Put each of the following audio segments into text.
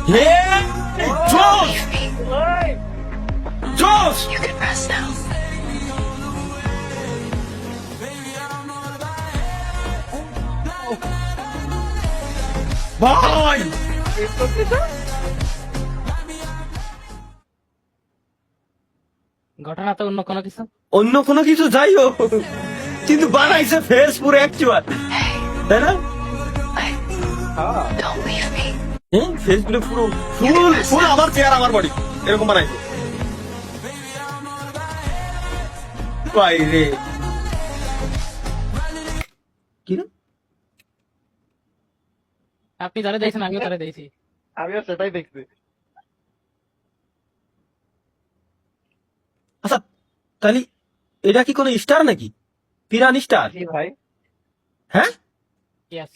Hey! Josh! Josh! You can rest now. ভাই ঘটনা তো অন্য কোনো কিছু। অন্য কোনো কিছু যাই হোক, কিন্তু বানাইছে ফেস পুরো অ্যাকচুয়াল, তাই না? Don't leave me. ফেস পুরো ফুল ফুল আমার চেয়ার আমার বডি এরকম বানাইছে ভাই রে। কি রে? আপনি যারা দেখছেন আমিও তারা দেখছি। আমিও সেটাই দেখছি। আচ্ছা তাহলে এটা কি কোনো স্টার নাকি, পিরান স্টার? জি ভাই, হ্যাঁ Yes.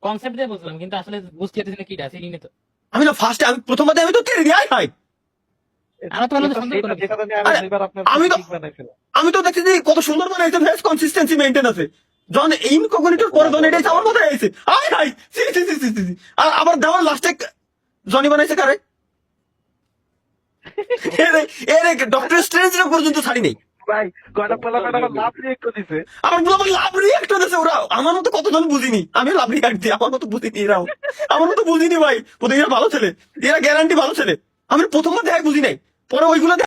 কনসেপ্ট দিয়ে বুঝলাম কিন্তু আসলে বুঝতে পারতেছি না কি আছে ইনি তো। আমি না ফার্স্টে, আমি প্রথমবার আমি তো তেরে দিই ভাই। আরো তো ভালো সুন্দর করে যেটা নিয়ে আমি আরে, দুইবার আপনার আমি তো- ঠিক বানাইছিলাম। আমি তো দেখছি যে কত সুন্দর বানাইছে, ফেস কনসিস্টেন্সি মেইনটেইন আছে। যখন ইনকগনিটর পরে যখন এটা আমার মাথায় আইছে, আয় হাই সি সি সি সি সি। আর আবার দেওয়ার লাস্টে জনি বানাইছে কারে? এরে ডক্টর স্ট্রেঞ্জ পর্যন্ত ছাড়ি নেই। ভাই কয়টা পোলা কয়টা লাভ রিয়েক্ট দিছে। আমার বলে আমার লাভ রিয়াক্ট হতেছে ওরা, আমার মতো কতজন বুঝিনি, আমি লাভ রিয়াক্ট দিই, আমার মতো বুঝিনি এরাও, আমার মতো বুঝিনি ভাই। ওদের এরা ভালো ছেলে, এরা গ্যারান্টি ভালো ছেলে। আমি প্রথমবার দেখায় বুঝি নাই, পরে ওইগুলো